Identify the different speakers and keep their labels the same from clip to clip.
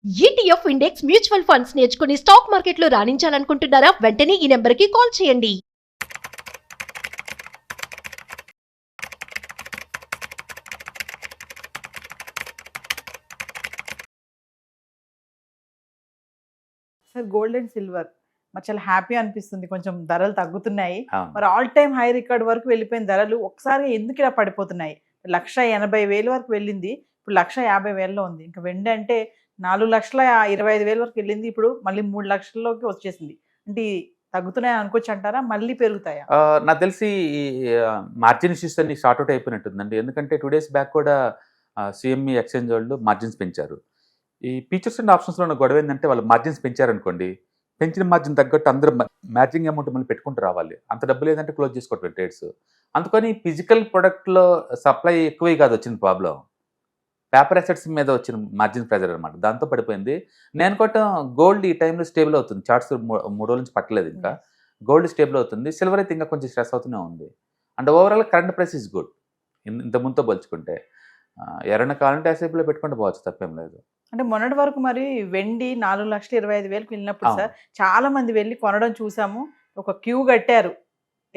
Speaker 1: ETF index mutual funds నేర్చుకుని stock మార్కెట్లో రాణించాలనుకుంటున్నారా? వెంటనే ఈ నెంబర్కి కాల్ చేయండి.
Speaker 2: సార్ గోల్డ్ అండ్ సిల్వర్ మరి చాలా హ్యాపీ అనిపిస్తుంది. కొంచెం ధరలు తగ్గుతున్నాయి.
Speaker 3: అవును.
Speaker 2: మరి ఆల్ టైమ్ హై రికార్డ్ వరకు వెళ్ళిపోయిన ధరలు ఒకసారి ఎందుకు ఇలా పడిపోతున్నాయి? 1,80,000 వరకు వెళ్ళింది. ఇప్పుడు 1,50,000లో ఉంది. ఇంకా వెండి అంటే 4,25,000 వరకు వెళ్ళింది. ఇప్పుడు మళ్ళీ 3 లక్షల్లోకి వచ్చేసింది. అంటే ఈ తగ్గుతున్నాయని అనుకోవచ్చు అంటారా? మళ్ళీ పెరుగుతాయా?
Speaker 3: నాకు తెలిసి ఈ మార్జిన్ ఇష్యూస్ అన్ని షార్ట్ అవుట్ అయిపోయినట్టుందండి. ఎందుకంటే 2 days బ్యాక్ కూడా సిఎంఈ ఎక్స్చేంజ్ వాళ్ళు మార్జిన్స్ పెంచారు. ఈ ఫీచర్స్ అండ్ ఆప్షన్స్లో ఉన్న గొడవ ఏంటంటే వాళ్ళు మార్జిన్స్ పెంచారనుకోండి, పెంచిన మార్జిన్ తగ్గట్టు అందరూ మ్యాచింగ్ అమౌంట్ మళ్ళీ పెట్టుకుంటూ రావాలి. అంత డబ్బు లేదంటే క్లోజ్ చేసుకోవట్లేదు ట్రేడ్స్. అందుకని ఫిజికల్ ప్రొడక్ట్లో సప్లై ఎక్కువే కాదు వచ్చిన ప్రాబ్లం, పేపర్ అసెట్స్ మీద వచ్చిన మార్జిన్ ప్రెజర్ అనమాట. దాంతో పడిపోయింది. నేను అనుకోవటం గోల్డ్ ఈ టైంలో స్టేబుల్ అవుతుంది. చార్ట్స్ 3 రోజుల నుంచి పట్టలేదు ఇంకా. గోల్డ్ స్టేబుల్ అవుతుంది. సిల్వర్ అయితే ఇంకా కొంచెం స్ట్రెస్ అవుతూనే ఉంది. And overall current price is good ఇంత ముందుతో పోల్చుకుంటే. ఎవరైనా కావాలంటే ఎస్ఐపిలో పెట్టుకుంటూ పోవచ్చు, తప్పేం లేదు.
Speaker 2: అంటే మొన్నటి వరకు మరి వెండి 4,25,000కి వెళ్ళినప్పుడు
Speaker 3: అవును.
Speaker 2: సార్ చాలా మంది వెళ్ళి కొనడం చూసాము. ఒక క్యూ కట్టారు.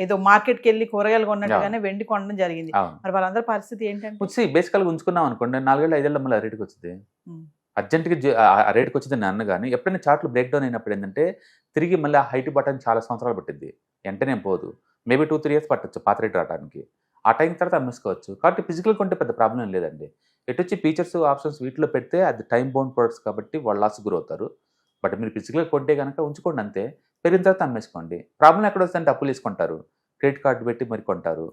Speaker 2: ఏదో మార్కెట్కి వెళ్ళి కూరగాయలు కొన్నట్టుగానే వెండి కొనడం జరిగింది.
Speaker 3: అవును.
Speaker 2: మరి వాళ్ళందరి పరిస్థితి ఏంటంటే
Speaker 3: వచ్చి బేసికల్గా ఉంచుకున్నాం అనుకోండి, 4-5 మళ్ళీ ఆ రేటుకి వచ్చింది. అర్జెంట్గా ఆ రేటుకి వచ్చింది నేను అన్న. కానీ ఎప్పుడైనా చార్ట్లు బ్రేక్ డౌన్ అయినప్పుడు ఏంటంటే తిరిగి మళ్ళీ ఆ హైట్ బటన్ చాలా సంవత్సరాలు పట్టింది, వెంటనే పోదు. మేబీ 2-3 years పట్టచ్చు పాత రేట్ రావడానికి. ఆ టైం తర్వాత అమ్మేసుకోవచ్చు. కాబట్టి ఫిజికల్ కొంటే పెద్ద ప్రాబ్లం ఏం లేదండి. ఎటు వచ్చి ఫీచర్స్ ఆప్షన్స్ వీటిలో పెడితే అది టైం బౌండ్ ప్రొడక్ట్స్ కాబట్టి వాళ్ళు లాస్ గురవుతారు. బట్ మీరు ఫిజికల్గా కొంటే కనుక ఉంచుకోండి అంతే. పెరిగిన తర్వాత అమ్మేసుకోండి. ప్రాబ్లం ఎక్కడ వస్తుందంటే అప్పులు తీసుకుంటారు, క్రెడిట్ కార్డు పెట్టి మరి కొంటారు,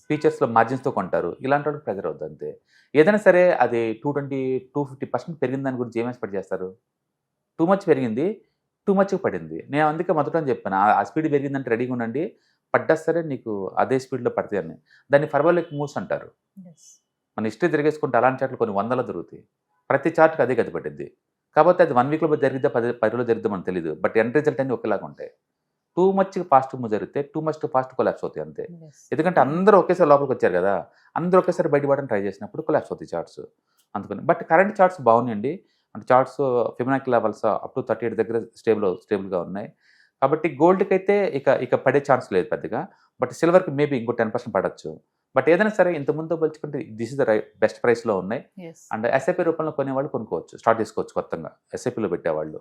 Speaker 3: ఫీచర్స్లో మార్జిన్స్తో కొంటారు. ఇలాంటి వాళ్ళకి ప్రెజర్ అవుతుంది అంతే. ఏదైనా సరే అది 220-250% పెరిగిన దాని గురించి ఏం ఎక్స్పెక్ట్ చేస్తారు? టూ మచ్ పెరిగింది, టూ మచ్కి పడింది. నేను అందుకే మొదట చెప్పాను, ఆ స్పీడ్ పెరిగిందంటే రెడీగా ఉండండి, పడ్డా సరే నీకు అదే స్పీడ్లో పడతాయి అని. దాన్ని ఫర్వాలెక్ మూవ్స్ అంటారు. మన హిస్టరీ తిరిగేసుకుంటే అలాంటి చార్ట్లు కొన్ని వందలు దొరుకుతాయి. ప్రతి చార్ట్కి అదే గతి పట్టింది. కాకపోతే అది 1 weekలో జరిగిద్దా 10 రోజులు జరిగిద్దా మనకు తెలియదు. బట్ ఎండ్ రిజల్ట్ అన్ని ఒకేలాగా ఉంటాయి. టూ మచ్ ఫాస్ట్ మూవ్ జరిగితే టూ మచ్ ఫాస్ట్ కొలాప్స్ అవుతాయి అంతే. ఎందుకంటే అందరూ ఒకేసారి లోపలికి వచ్చారు కదా, అందరూ ఒకేసారి బయటపడని ట్రై చేసినప్పుడు కొలాప్స్ అవుతాయి చార్ట్స్. అందుకని బట్ కరెంట్ చార్ట్స్ బాగున్నాయండి. అంటే charts Fibonacci levels up to 38 దగ్గర స్టేబుల్గా ఉన్నాయి. కాబట్టి గోల్డ్కి అయితే ఇక పడే ఛాన్స్ లేదు పెద్దగా. బట్ సిల్వర్కి మేబీ ఇంకో 10% పడవచ్చు. బట్ ఏదైనా సరే ఇంత ముందు పోల్చుకుంటే దిస్ ఇస్ ద బెస్ట్ ప్రైస్లో ఉన్నాయి. అండ్ ఎస్ఐపి రూపంలో కొనేవాళ్ళు కొనుక్కోవచ్చు, స్టార్ట్ చేసుకోవచ్చు కొత్తగా ఎస్ఐపిలో పెట్టేవాళ్ళు.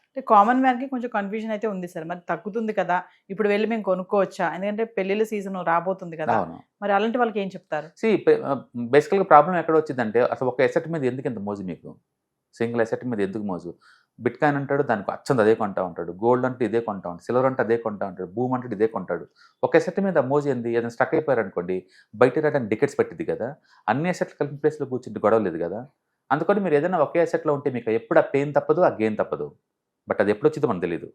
Speaker 2: అంటే కామన్ మ్యాన్కి కొంచెం కన్ఫ్యూజన్ అయితే ఉంది సార్. మరి తగ్గుతుంది కదా, ఇప్పుడు వెళ్ళి మేము కొనుక్కోవచ్చా? ఎందుకంటే పెళ్లిళ్ళ సీజన్ రాబోతుంది కదా,
Speaker 3: అవును.
Speaker 2: మరి అలాంటి వాళ్ళకి ఏం చెప్తారు?
Speaker 3: బేసికల్గా ప్రాబ్లం ఎక్కడ వచ్చిందంటే అసలు ఒక ఎసెట్ మీద ఎందుకు ఇంత మోజు మీకు? సింగిల్ ఎసెట్ మీద ఎందుకు మోజు? బిట్ కాయిన్ అంటాడు, దానికి అచ్చంది అదే కొంటా ఉంటాడు. గోల్డ్ అంటే ఇదే కొంటా ఉంటాడు, సిల్వర్ అంటే అదే కొంటా ఉంటాడు, భూమి అంటే ఇదే కొంటాడు. ఒక ఎసెట్ మీద మోజు ఏంది? ఏదైనా స్టక్ అయిపోయారు అనుకోండి, బయట రావడానికి డికెట్స్ పెట్టింది కదా. అన్ని ఎసెట్లు కలిపి ప్లేస్లో కూర్చుంటే గొడవ లేదు కదా. అందుకని మీరు ఏదైనా ఒకే ఎసెట్లో ఉంటే మీకు ఎప్పుడు ఆ పెయిన్ తప్పదు, ఆ గెయిన్ తప్పదు. బట్ అది ఎప్పుడు వచ్చిందో మనకు తెలియదు.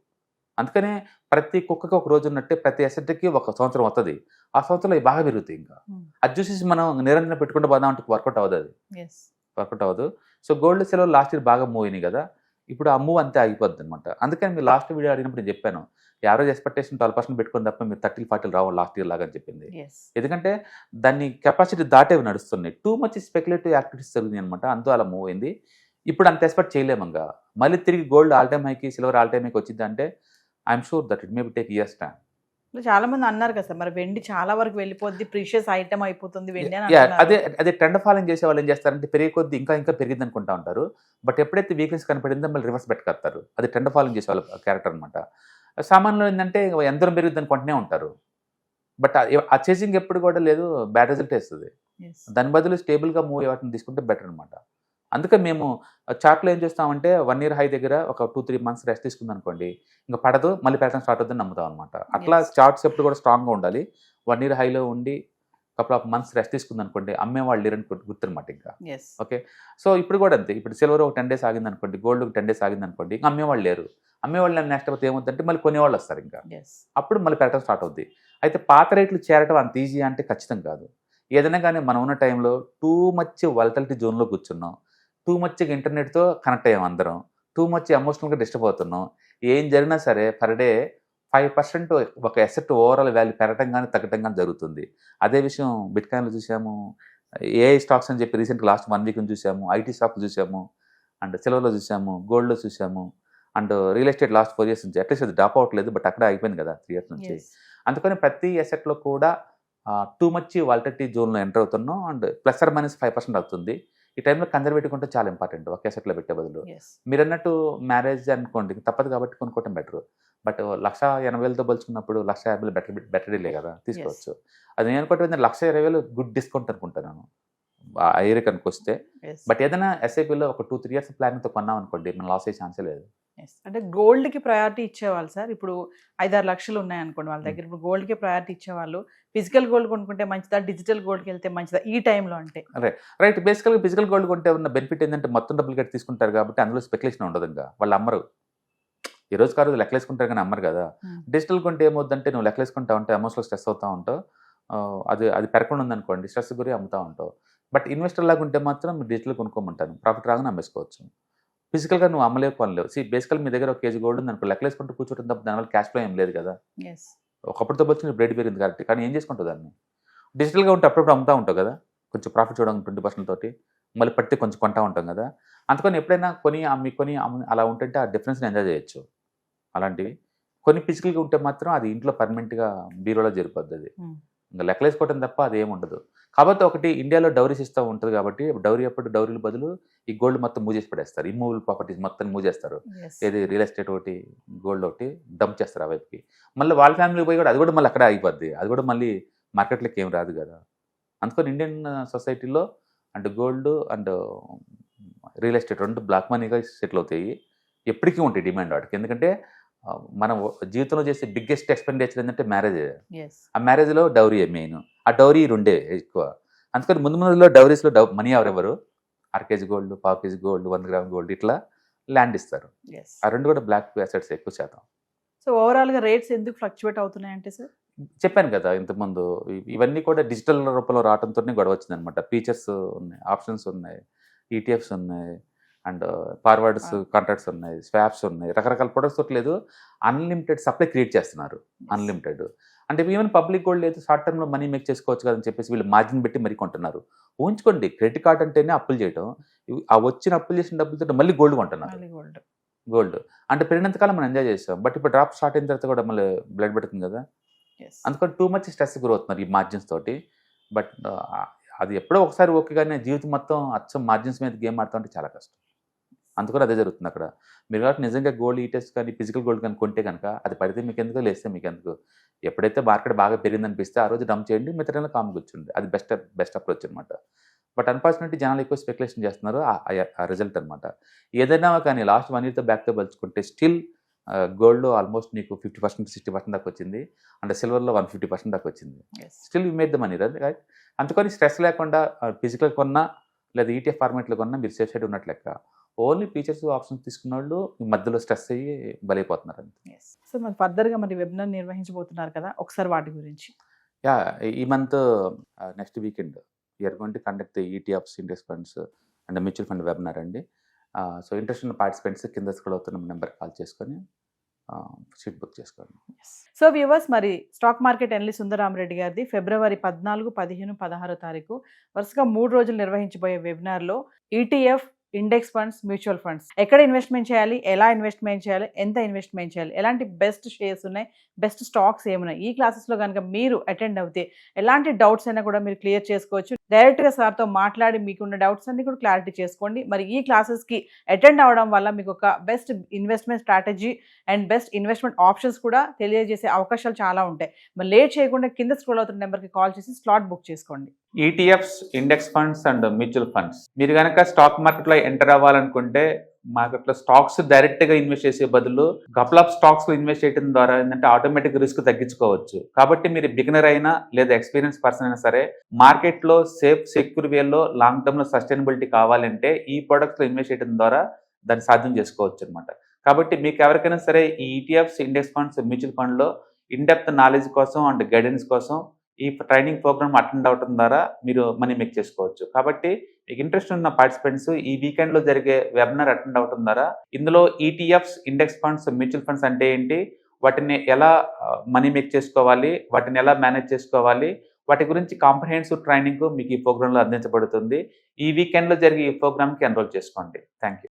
Speaker 3: అందుకనే ప్రతి కుక్కకి ఒక రోజు ఉన్నట్టే ప్రతి ఎసెట్కి ఒక సంవత్సరం వస్తుంది. ఆ సంవత్సరంలో బాగా పెరుగుతాయి. ఇంకా అది చూసేసి మనం నిరంతరం పెట్టుకుంటూ పోదాం అంటే వర్కౌట్ అవ్వదు, అది వర్కౌట్ అవ్వదు. So gold silver last year బాగా మూవ్ అయినాయి కదా, ఇప్పుడు ఆ మూవ్ అంతే ఆగిపోద్ది అనమాట. అందుకని మీరు లాస్ట్ వీడియో అడిగినప్పుడు నేను చెప్పాను, యావరేజ్ ఎక్స్పెక్టేషన్ 12% పెట్టుకుని తప్ప మీరు 30-40 రావు లాస్ట్ ఇయర్ లాగా అని చెప్పింది. ఎందుకంటే దాన్ని కెపాసిటీ దాటేవి నడుస్తున్నాయి. టూ మచ్ స్పెక్యులేటివ్ యాక్టివిటీస్ జరుగుతుంది అనమాట. అంతా అలా మూవ్ అయింది. ఇప్పుడు అంత ఎక్స్పెక్ట్ చేయలేము. ఇంకా మళ్ళీ తిరిగి గోల్డ్ ఆల్ టైమ్ హైకి సిల్వర్ ఆల్ టైమ్ హైకి వచ్చింది అంటే I'm sure that it may be take years time.
Speaker 2: చాలా మంది అన్నారు కదా సార్, మరి వెండి చాలా వరకు వెళ్ళిపోద్ది, ప్రీషియస్ ఐటమ్ అయిపోతుంది వెండి అని
Speaker 3: అదే
Speaker 2: అంటున్నారు.
Speaker 3: అదే ట్రెండ్ ఫాలోయింగ్ చేసే వాళ్ళు ఏం చేస్తారంటే పెరిగే కొద్ది ఇంకా పెరిగింది అనుకుంటా ఉంటారు. బట్ ఎప్పుడైతే వీక్నెస్ కనపడిందో మళ్ళీ రివర్స్ పెట్టుకొస్తారు. అది ట్రెండ్ ఫాలోయింగ్ చేసే వాళ్ళ క్యారెక్టర్ అనమాట. సామాన్యులు ఏంటంటే ఎంత పెరిగిద్ది అనుకుంటూనే ఉంటారు. బట్ ఆ చేసింగ్ ఎప్పుడు కూడా లేదు, బ్యాడ్ రిజల్ట్ వేస్తుంది. దాని బదులు స్టేబుల్గా మూవ్ అయ్యేవాటిని తీసుకుంటే బెటర్ అనమాట. అందుకే మేము చార్ట్లో ఏం చేస్తామంటే 1 year హై దగ్గర ఒక 2-3 months రెస్ట్ తీసుకుంది అనుకోండి, ఇంకా పడదు, మళ్ళీ పెరగడం స్టార్ట్ అవుతుందని నమ్ముతాం అనమాట. అట్లా చార్ట్స్ ఎప్పుడు కూడా స్ట్రాంగ్గా ఉండాలి. 1 year హైలో ఉండి కపుల్ ఆఫ్ మంత్స్ రెస్ట్ తీసుకుంది అనుకోండి, అమ్మేవాళ్ళు లేరని గుర్తునమాట ఇంకా. ఓకే, సో ఇప్పుడు కూడా అంతే. ఇప్పుడు సిల్వర్ ఒక 10 days ఆగింది అనుకోండి, గోల్డ్ ఒక 10 days ఆగింది అనుకోండి, ఇంకా అమ్మేవాళ్ళు లేరు. అమ్మేవాళ్ళు నెక్స్ట్ అయితే ఏమవుతుందంటే మళ్ళీ కొనేవాళ్ళు వస్తారు ఇంకా. అప్పుడు మళ్ళీ పెరగడం స్టార్ట్ అవుద్ది. అయితే పాత రేట్లు చేరటం అంత ఈజీ అంటే ఖచ్చితం కాదు. ఏదైనా కానీ మనం ఉన్న టైంలో టూ మచ్ వాలటిలిటీ జోన్లో కూర్చున్నాం, టూ మచ్గా ఇంటర్నెట్తో కనెక్ట్ అయ్యాం అందరం, టూ మచ్ ఎమోషనల్గా డిస్టర్బ్ అవుతున్నాం. ఏం జరిగినా సరే పర్ డే 5% ఒక ఎసెట్ ఓవరాల్ వాల్యూ పెరగటం కానీ తగ్గటం కానీ జరుగుతుంది. అదే విషయం బిట్ కాయిన్లో చూసాము, ఏఐ స్టాక్స్ అని చెప్పి రీసెంట్గా లాస్ట్ 1 week చూసాము, ఐటీ స్టాక్లు చూసాము. అండ్ సిల్వర్లో చూసాము, గోల్డ్లో చూసాము, and real estate last 4 years నుంచి అట్లీస్ట్ అది డ్రాప్ అవ్వట్లేదు, బట్ అక్కడ అయిపోయింది కదా 3 years నుంచి. అందుకని ప్రతి అసెట్లో కూడా టూ మచ్ వాలిడిటీ జోన్లో ఎంటర్ అవుతున్నాం, అండ్ ±5% అవుతుంది. ఈ టైంలో కన్జర్వేటివ్ ఉంటే చాలా ఇంపార్టెంట్ ఒక అసెట్లో పెట్టే బదులు. మీరు అన్నట్టు మ్యారేజ్ అనుకోండి తప్పదు కాబట్టి కొనుక్కోవటం బెటర్. బట్ 1,80,000తో పోల్చుకున్నప్పుడు 1,50,000 బెటర్ డీలే కదా, తీసుకోవచ్చు. అది నేను అనుకుంటే 1,20,000 గుడ్ డిస్కౌంట్ అనుకుంటాను ఆ ఏరియా కనుక వస్తే. బట్ ఏదైనా ఎస్ఐపిలో ఒక 2-3 years ప్లానింగ్తో కొన్నాం అనుకోండి, మనం లాస్ అయ్యే ఛాన్సే లేదు.
Speaker 2: అంటే గోల్డ్కి ప్రయారిటీ ఇచ్చేవాళ్ళు సార్. ఇప్పుడు 5-6 లక్షలు ఉన్నాయనుకోండి వాళ్ళ దగ్గర, ఇప్పుడు గోల్డ్కి ప్రయారిటీ ఇచ్చేవాళ్ళు ఫిజికల్ గోల్డ్ కొనుక్కుంటే మంచిదా, డిజిటల్ గోల్డ్కి వెళ్తే మంచిదా ఈ టైంలో అంటే?
Speaker 3: రైట్. బేసికల్గా ఫిజికల్ గోల్డ్ కొంటే ఉన్న బెనిఫిట్ ఏంటంటే మొత్తం డబ్బులు కట్టి తీసుకుంటారు కాబట్టి అందులో స్పెక్యులేషన్ ఉండదు. ఇంకా వాళ్ళు అమ్మరు, ఈ రోజు కాదు లెక్కలేసుకుంటారు కానీ అమ్మరు కదా. డిజిటల్ కొంటే ఏమవుద్దంటే నువ్వు లెక్కలేసుకుంటా ఉంటావు, ఎమోషనల్ స్ట్రెస్ అవుతూ ఉంటావు, అది పెరగకుండా ఉందనుకోండి స్ట్రెస్ గురి అమ్ముతూ ఉంటావు. బట్ ఇన్వెస్టర్ లాగా ఉంటే మాత్రం డిజిటల్ కొనుక్కోమంటాను, ప్రాఫిట్ రాగానే అమ్మేసుకోవచ్చు. ఫిజికల్గా నువ్వు అమ్మలేవు కొనలేవు. బేసికల్ మీ దగ్గర 1 kg గోల్డ్ ఉంది అనుకో, లెక్కలేసుకుంటూ కూర్చోవడం తప్ప దానివల్ల క్యాష్ ఫ్లో ఏం లేదు కదా. ఒకప్పుడుతో వచ్చి బ్రేడ్ పెరిగింది కాబట్టి, కానీ ఏం చేసుకుంటావు దాన్ని. డిజిటల్గా ఉంటే అప్పుడప్పుడు అమ్ముతూ ఉంటావు కదా, కొంచెం ప్రాఫిట్ చూడడం 20% తోటి, మళ్ళీ పడితే కొంచెం కొంటా ఉంటాం కదా. అందుకని ఎప్పుడైనా కొని అలా ఉంటుంటే ఆ డిఫరెన్స్ని ఎంజాయ్ చేయొచ్చు. అలాంటివి కొన్ని ఫిజికల్గా ఉంటే మాత్రం అది ఇంట్లో పర్మనెంట్గా బీరోలో జరిగిపోద్ది. అది ఇంకా లెక్కలేసుకోవడం తప్ప అది ఏమి ఉండదు. కాబట్టి ఒకటి ఇండియాలో డౌరీ సిస్టమ్ ఉంటుంది కాబట్టి డౌరీల బదులు ఈ గోల్డ్ మొత్తం మూవ్ చేసి పడేస్తారు, ఇమ్మూవబుల్ ప్రాపర్టీస్ మొత్తం మూవ్ చేస్తారు. ఏది రియల్ ఎస్టేట్ ఒకటి, గోల్డ్ ఒకటి డంప్ చేస్తారు ఆ వైపుకి. మళ్ళీ వాళ్ళ ఫ్యామిలీ పోయి కూడా అది కూడా మళ్ళీ అక్కడే అయిపోద్ది, అది కూడా మళ్ళీ మార్కెట్లోకి ఏం రాదు కదా. అందుకని ఇండియన్ సొసైటీలో and gold and real estate రెండు బ్లాక్ మనీగా సెటిల్ అవుతాయి, ఎప్పటికీ ఉంటాయి డిమాండ్ వాటికి. ఎందుకంటే మనం జీవితంలో చేసే బిగ్గెస్ట్ ఎక్స్పెండిచర్ ఏంటంటే మ్యారేజ్. ఆ మ్యారేజ్లో డౌరీ మెయిన్, ఆ డౌరీ రెండే ఎక్కువ. అందుకని ముందులో డౌరీస్లో మనీ ఎవరెవరు 1/2 kg gold, 1/4 kg gold, 100 grams gold ఇట్లా ల్యాండ్ ఇస్తారు. ఆ రెండు కూడా బ్లాక్ అసెట్స్ ఎక్కువ శాతం.
Speaker 2: సో ఓవరాల్గా రేట్స్ ఎందుకు ఫ్లక్చువేట్ అవుతున్నాయంటే సార్
Speaker 3: చెప్పాను కదా ఇంతకుముందు, ఇవన్నీ కూడా డిజిటల్ రూపంలో రావడంతోనే గొడవ వచ్చింది అనమాట. ఫీచర్స్ ఉన్నాయి, ఆప్షన్స్ ఉన్నాయి, ఈటీఎఫ్స్ ఉన్నాయి, అండ్ ఫార్వర్డ్స్ కాంట్రాక్ట్స్ ఉన్నాయి, స్వాప్స్ ఉన్నాయి, రకరకాల ప్రొడక్ట్స్ లేదు. అన్లిమిటెడ్ సప్లై క్రియేట్ చేస్తున్నారు, అన్లిమిటెడ్. అంటే ఈవెన్ పబ్లిక్ గోల్డ్ లేదు, షార్ట్ టర్మ్లో మనీ మేక్ చేసుకోవచ్చు కదని చెప్పేసి వీళ్ళు మార్జిన్ పెట్టి మరీ కొంటున్నారు. ఊహించుకోండి, క్రెడిట్ కార్డ్ అంటేనే అప్పులు చేయడం, ఆ వచ్చిన అప్పులు చేసిన డబ్బులతో మళ్ళీ గోల్డ్ కొంటున్నారు. గోల్డ్ అంటే పెరిగినంతకాలం మనం ఎంజాయ్ చేస్తాం, బట్ ఇప్పుడు డ్రాప్ స్టార్ట్ అయిన తర్వాత కూడా మళ్ళీ బ్లడ్ పెడుతుంది కదా. అందుకని టూ మచ్ స్ట్రెస్ గురవుతున్నారు ఈ మార్జిన్స్ తోటి. బట్ అది ఎప్పుడో ఒకసారి ఓకే, కానీ జీవితం మొత్తం అచ్చం మార్జిన్స్ మీద గేమ్ ఆడుతూ ఉంటే చాలా కష్టం. అందుకని అదే జరుగుతుంది అక్కడ. మీరు కాబట్టి నిజంగా గోల్డ్ ఈటెస్ట్ కానీ ఫిజికల్ గోల్డ్ కానీ కొంటే కనుక అది పడితే మీకు ఎందుకు, లేస్తే మీకు ఎందుకు. ఎప్పుడైతే మార్కెట్ బాగా పెరిగిందనిపిస్తే ఆ రోజు డంప్ చేయండి, మిగతా కామ్ కూర్చోండి, అది బెస్ట్ అప్రోచ్ అనమాట. బట్ అన్ఫార్చునేట్లీ జనాలు ఎక్కువ స్పెక్యులేషన్ చేస్తున్నారు, ఆ రిజల్ట్ అనమాట. ఏదైనా కానీ లాస్ట్ 1 yearతో బ్యాక్తో పోల్చుకుంటే స్టిల్ గోల్డ్లో ఆల్మోస్ట్ నీకు 50% 60% దాకా వచ్చింది, అండ్ సిల్వర్లో 150% దాకా వచ్చింది. Still you made the money right. అందుకని స్ట్రెస్ లేకుండా ఫిజికల్ కొన్నా లేదా ఈటీఎఫ్ ఫార్మేట్లో కొన్నా మీరు సేఫ్ సైడ్ ఉన్నట్లు లెక్క. ఓన్లీ ఫీచర్స్ ఆప్షన్స్ తీసుకున్న వాళ్ళు మధ్యలో స్ట్రెస్ అయ్యి బలైపోతున్నారు అంతే.
Speaker 2: సో మరి ఫర్దర్గా మరి వెబినార్ నిర్వహించబోతున్నారు కదా, ఒకసారి వాటి గురించి.
Speaker 3: ఈ month next weekend we are going to conduct ETFs, index funds and mutual fund webinar అండి. సో ఇంట్రెస్ట్ ఉన్న పార్టిసిపెంట్స్ కింద స్క్రోల్ అవుతున్న నెంబర్ కాల్ చేసుకొని సీట్ బుక్ చేసుకోండి.
Speaker 2: సో వ్యూవర్స్, మరి స్టాక్ మార్కెట్ ఎనలిస్ట్ సుందరరామరెడ్డి గారిది ఫిబ్రవరి 14, 15, 16 వరుసగా 3 రోజులు నిర్వహించబోయే వెబినార్లో ETF, index funds, mutual funds ఎక్కడ ఇన్వెస్ట్మెంట్ చేయాలి, ఎలా ఇన్వెస్ట్మెంట్ చేయాలి, ఎంత ఇన్వెస్ట్మెంట్ చేయాలి, ఎలాంటి బెస్ట్ షేర్స్ ఉన్నాయి, బెస్ట్ స్టాక్స్ ఏమున్నాయి, ఈ క్లాసెస్లో కనుక మీరు అటెండ్ అవుతే ఎలాంటి డౌట్స్ అయినా కూడా మీరు క్లియర్ చేసుకోవచ్చు. డైరెక్ట్గా సార్తో మాట్లాడి మీకున్న డౌట్స్ అన్ని కూడా క్లారిటీ చేసుకోండి. మరి ఈ క్లాసెస్కి అటెండ్ అవ్వడం వల్ల మీకు ఒక best investment strategy and best investment options కూడా తెలియజేసే అవకాశాలు చాలా ఉంటాయి. మరి లేట్ చేయకుండా కింద స్క్రోల్ అవుతున్న నెంబర్కి కాల్ చేసి స్లాట్ బుక్ చేసుకోండి.
Speaker 3: ETFs, index funds and mutual funds మీరు కనుక స్టాక్ మార్కెట్లో ఎంటర్ అవ్వాలనుకుంటే మార్కెట్లో స్టాక్స్ డైరెక్ట్గా ఇన్వెస్ట్ చేసే బదులు కపుల్ ఆఫ్ స్టాక్స్లో ఇన్వెస్ట్ చేయడం ద్వారా ఏంటంటే ఆటోమేటిక్ రిస్క్ తగ్గించుకోవచ్చు. కాబట్టి మీరు బిగినర్ అయినా లేదా ఎక్స్పీరియన్స్ పర్సన్ అయినా సరే మార్కెట్లో సేఫ్ సెక్యూర్ వేలో లాంగ్ టర్మ్లో సస్టైనబిలిటీ కావాలంటే ఈ ప్రొడక్ట్స్లో ఇన్వెస్ట్ చేయడం ద్వారా దాన్ని సాధ్యం చేసుకోవచ్చు అనమాట. కాబట్టి మీకు ఎవరికైనా సరే ఈ ఈటీఎఫ్స్, ఇండెక్స్ ఫండ్స్, మ్యూచువల్ ఫండ్లో ఇన్డెప్త్ నాలెడ్జ్ కోసం అండ్ గైడెన్స్ కోసం ఈ ట్రైనింగ్ ప్రోగ్రామ్ అటెండ్ అవడం ద్వారా మీరు మనీ మేక్ చేసుకోవచ్చు. కాబట్టి మీకు ఇంట్రెస్ట్ ఉన్న పార్టిసిపెంట్స్ ఈ వీకెండ్లో జరిగే వెబినార్ అటెండ్ అవడం ద్వారా ఇందులో ETFs, index funds, mutual funds అంటే ఏంటి, వాటిని ఎలా మనీ మేక్ చేసుకోవాలి, వాటిని ఎలా మేనేజ్ చేసుకోవాలి, వాటి గురించి కాంప్రహెన్సివ్ ట్రైనింగ్ మీకు ఈ ప్రోగ్రాంలో అందించబడుతుంది. ఈ వీకెండ్లో జరిగే ఈ ప్రోగ్రామ్కి ఎన్రోల్ చేసుకోండి. Thank you.